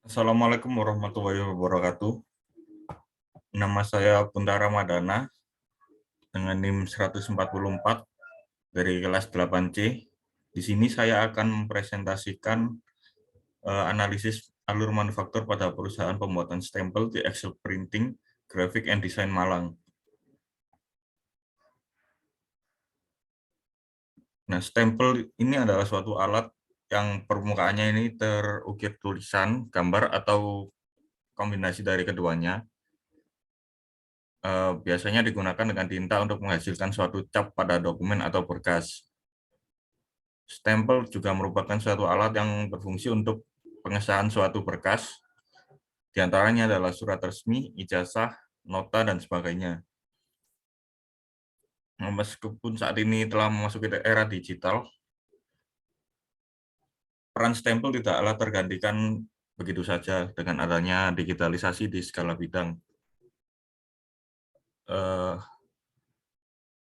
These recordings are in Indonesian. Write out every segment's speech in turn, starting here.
Assalamualaikum warahmatullahi wabarakatuh. Nama saya Punta Ramadana dengan NIM 144 dari kelas 8C. Di sini saya akan mempresentasikan analisis alur manufaktur pada perusahaan pembuatan stempel di Excel Printing, Graphic and Design Malang. Nah, stempel ini adalah suatu alat yang permukaannya ini terukir tulisan, gambar, atau kombinasi dari keduanya. Biasanya digunakan dengan tinta untuk menghasilkan suatu cap pada dokumen atau berkas. Stempel juga merupakan suatu alat yang berfungsi untuk pengesahan suatu berkas, di antaranya adalah surat resmi, ijazah, nota, dan sebagainya. Meskipun saat ini telah memasuki era digital, peran stempel tidaklah tergantikan begitu saja dengan adanya digitalisasi di skala bidang.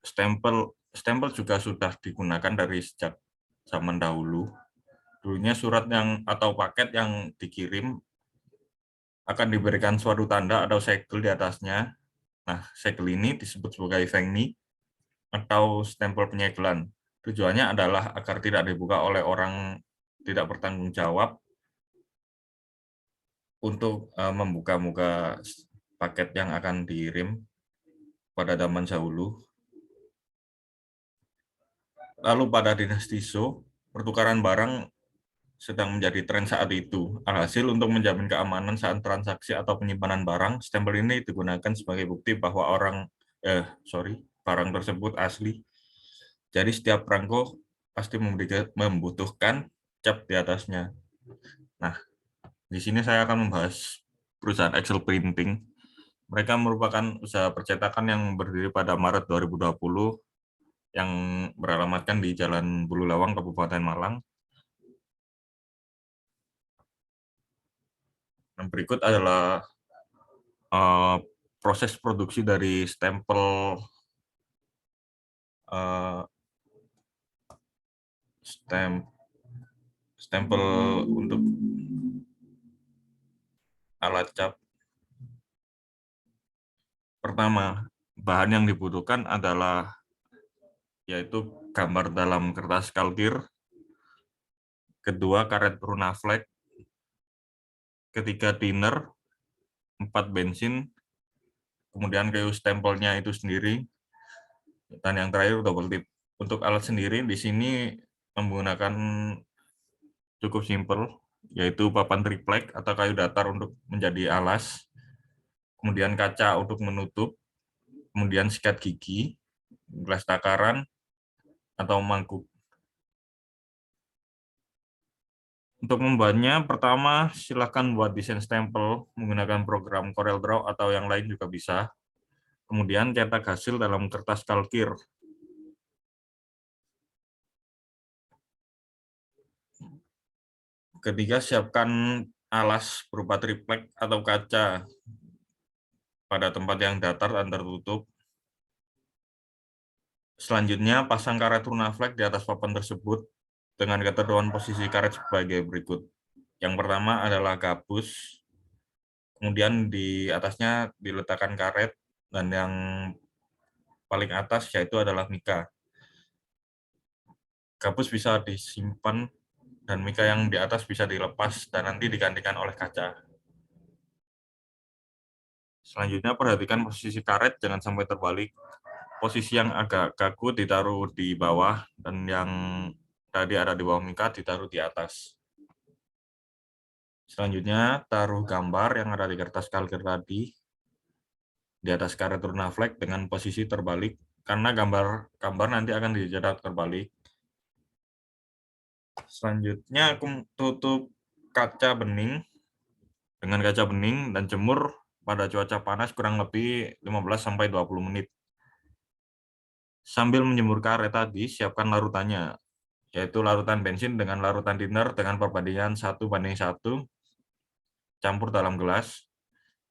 Stempel juga sudah digunakan dari sejak zaman dahulu. Dulunya surat atau paket yang dikirim akan diberikan suatu tanda atau segel di atasnya. Nah, segel ini disebut sebagai fengni atau stempel penyegelan. Tujuannya adalah agar tidak dibuka oleh orang tidak bertanggung jawab untuk membuka-buka paket yang akan dikirim pada zaman dahulu. Lalu pada dinasti Zhou, pertukaran barang sedang menjadi tren saat itu. Alhasil, untuk menjamin keamanan saat transaksi atau penyimpanan barang, stempel ini digunakan sebagai bukti bahwa barang tersebut asli. Jadi setiap perangko pasti membutuhkan cap di atasnya. Nah, di sini saya akan membahas perusahaan Excel Printing. Mereka merupakan usaha percetakan yang berdiri pada Maret 2020 yang beralamatkan di Jalan Bululawang, Kabupaten Malang. Yang berikut adalah proses produksi dari stempel stempel untuk alat cap. Pertama, bahan yang dibutuhkan adalah yaitu gambar dalam kertas kalkir, kedua karet runaflex, ketiga thinner, 4 bensin, kemudian kayu stempelnya itu sendiri, dan yang terakhir double tip. Untuk alat sendiri di sini menggunakan cukup simpel, yaitu papan triplek atau kayu datar untuk menjadi alas, kemudian kaca untuk menutup, kemudian sikat gigi, gelas takaran, atau mangkuk. Untuk membuatnya, pertama silakan buat desain stempel menggunakan program CorelDRAW atau yang lain juga bisa. Kemudian cetak hasil dalam kertas kalkir. Ketiga, siapkan alas berupa triplek atau kaca pada tempat yang datar dan tertutup. Selanjutnya, pasang karet runaflex di atas papan tersebut dengan ketentuan posisi karet sebagai berikut. Yang pertama adalah gabus, kemudian di atasnya diletakkan karet, dan yang paling atas yaitu adalah mika. Gabus bisa disimpan dan mika yang di atas bisa dilepas dan nanti digantikan oleh kaca. Selanjutnya, perhatikan posisi karet, jangan sampai terbalik. Posisi yang agak kaku ditaruh di bawah, dan yang tadi ada di bawah mika ditaruh di atas. Selanjutnya, taruh gambar yang ada di kertas kalkir tadi di atas karet runaflex dengan posisi terbalik, karena gambar nanti akan dicetak terbalik. Selanjutnya, tutup kaca bening dengan kaca bening dan jemur pada cuaca panas kurang lebih 15-20 menit. Sambil menjemur karet tadi, siapkan larutannya, yaitu larutan bensin dengan larutan thinner dengan perbandingan 1:1, campur dalam gelas.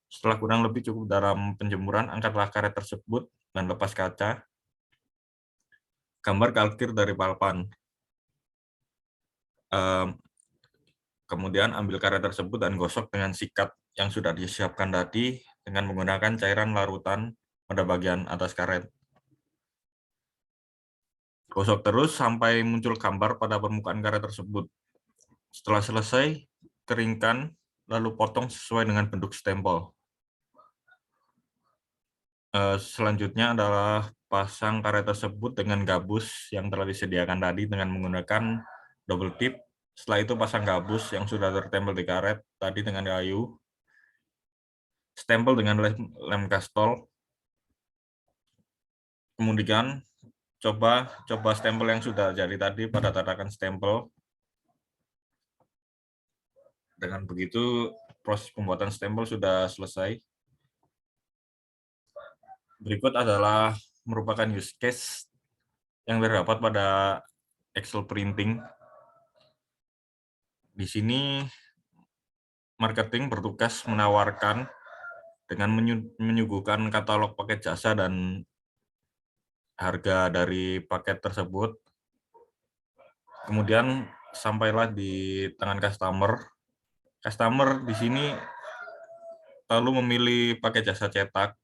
Setelah kurang lebih cukup dalam penjemuran, angkatlah karet tersebut dan lepas kaca. Gambar kalkir dari papan. Kemudian ambil karet tersebut dan gosok dengan sikat yang sudah disiapkan tadi dengan menggunakan cairan larutan pada bagian atas karet. Gosok terus sampai muncul gambar pada permukaan karet tersebut. Setelah selesai, keringkan, lalu potong sesuai dengan bentuk stempel. Selanjutnya adalah pasang karet tersebut dengan gabus yang telah disediakan tadi dengan menggunakan double tip. Setelah itu pasang gabus yang sudah tertempel di karet tadi dengan kayu. Stempel dengan lem kastol. Kemudian coba stempel yang sudah jadi tadi pada tatakan stempel. Dengan begitu proses pembuatan stempel sudah selesai. Berikut adalah merupakan use case yang terdapat pada Excel printing. Di sini marketing bertugas menawarkan dengan menyuguhkan katalog paket jasa dan harga dari paket tersebut. Kemudian sampailah di tangan customer. Customer di sini lalu memilih paket jasa cetak.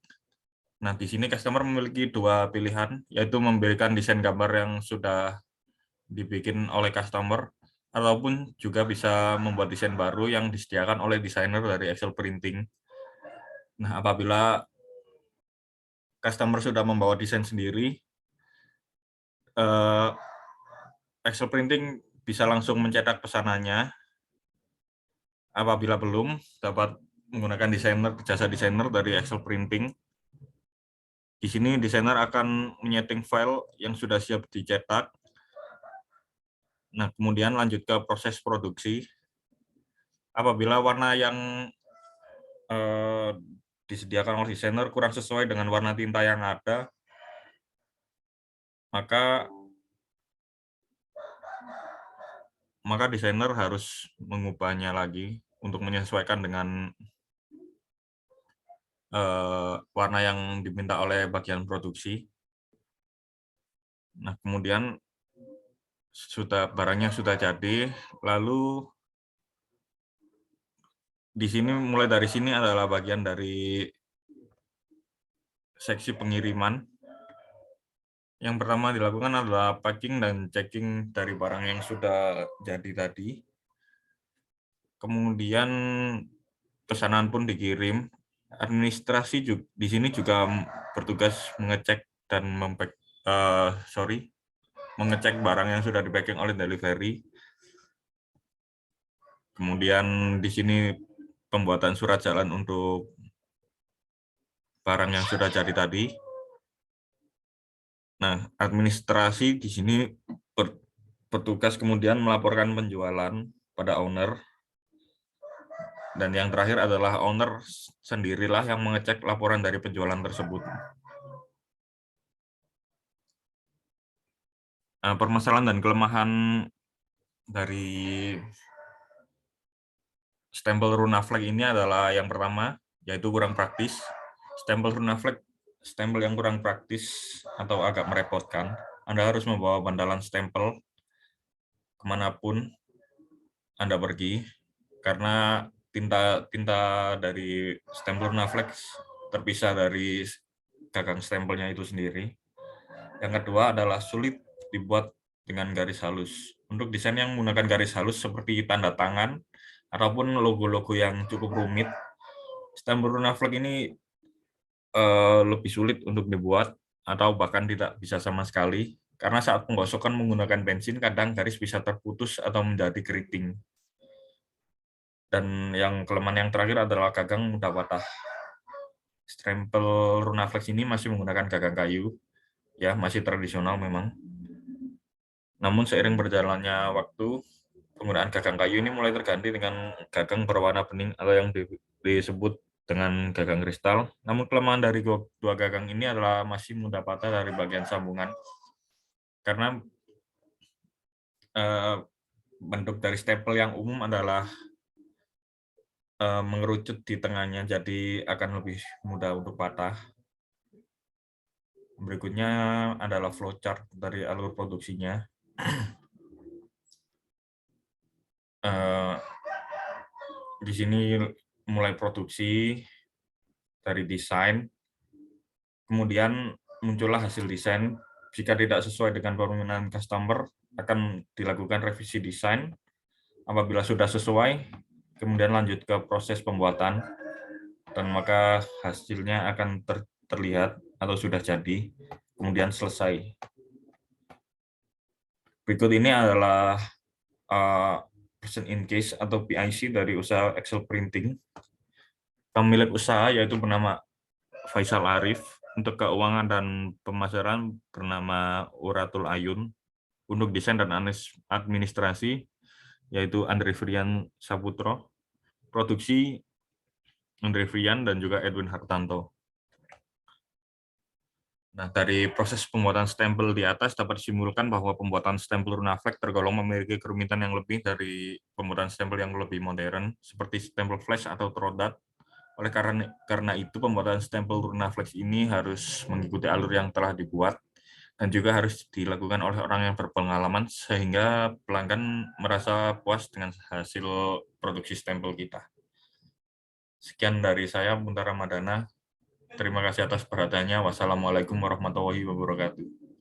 Nah, di sini customer memiliki dua pilihan, yaitu memberikan desain gambar yang sudah dibikin oleh customer, ataupun juga bisa membuat desain baru yang disediakan oleh desainer dari Excel Printing. Nah, apabila customer sudah membawa desain sendiri, Excel Printing bisa langsung mencetak pesanannya. Apabila belum, dapat menggunakan jasa desainer dari Excel Printing. Di sini desainer akan menyeting file yang sudah siap dicetak. Nah, kemudian lanjut ke proses produksi. Apabila warna yang disediakan oleh desainer kurang sesuai dengan warna tinta yang ada, maka desainer harus mengubahnya lagi untuk menyesuaikan dengan warna yang diminta oleh bagian produksi. Nah, kemudian barangnya sudah jadi, lalu mulai dari sini adalah bagian dari seksi pengiriman. Yang pertama dilakukan adalah packing dan checking dari barang yang sudah jadi tadi. Kemudian pesanan pun dikirim. Administrasi di sini juga bertugas mengecek dan mengecek barang yang sudah di-packing oleh delivery. Kemudian di sini pembuatan surat jalan untuk barang yang sudah jadi tadi. Nah, administrasi di sini bertugas kemudian melaporkan penjualan pada owner. Dan yang terakhir adalah owner sendirilah yang mengecek laporan dari penjualan tersebut. Nah, permasalahan dan kelemahan dari stempel runa flag ini adalah yang pertama, yaitu kurang praktis. Stempel runa flag, stempel yang kurang praktis atau agak merepotkan. Anda harus membawa bantalan stempel kemanapun Anda pergi, karena tinta dari stempel runa flag terpisah dari gagang stempelnya itu sendiri. Yang kedua adalah sulit dibuat dengan garis halus. Untuk desain yang menggunakan garis halus seperti tanda tangan ataupun logo-logo yang cukup rumit, stempel runa flag ini lebih sulit untuk dibuat atau bahkan tidak bisa sama sekali, karena saat penggosokan menggunakan bensin kadang garis bisa terputus atau menjadi keriting. Dan yang kelemahan yang terakhir adalah gagang mudah patah. Stempel runa flag ini masih menggunakan gagang kayu, ya masih tradisional memang. Namun seiring berjalannya waktu, penggunaan gagang kayu ini mulai terganti dengan gagang berwarna bening atau yang disebut dengan gagang kristal. Namun kelemahan dari dua gagang ini adalah masih mudah patah dari bagian sambungan, karena bentuk dari stempel yang umum adalah mengerucut di tengahnya, jadi akan lebih mudah untuk patah. Berikutnya adalah flowchart dari alur produksinya. Di sini mulai produksi dari desain, kemudian muncullah hasil desain. Jika tidak sesuai dengan permintaan customer, akan dilakukan revisi desain. Apabila sudah sesuai, kemudian lanjut ke proses pembuatan, dan maka hasilnya akan terlihat atau sudah jadi, kemudian selesai. Berikut ini adalah present in case atau PIC dari usaha Excel Printing. Pemilik usaha yaitu bernama Faisal Arif, untuk keuangan dan pemasaran bernama Uratul Ayun, untuk desain dan administrasi yaitu Andre Frian Saputro, produksi Andre Frian dan juga Edwin Hartanto. Nah, dari proses pembuatan stempel di atas dapat disimpulkan bahwa pembuatan stempel Runaflex tergolong memiliki kerumitan yang lebih dari pembuatan stempel yang lebih modern, seperti stempel flash atau Trodat. Oleh karena itu, pembuatan stempel Runaflex ini harus mengikuti alur yang telah dibuat dan juga harus dilakukan oleh orang yang berpengalaman sehingga pelanggan merasa puas dengan hasil produksi stempel kita. Sekian dari saya, Muntar Ramadana. Terima kasih atas perhatiannya. Wassalamualaikum warahmatullahi wabarakatuh.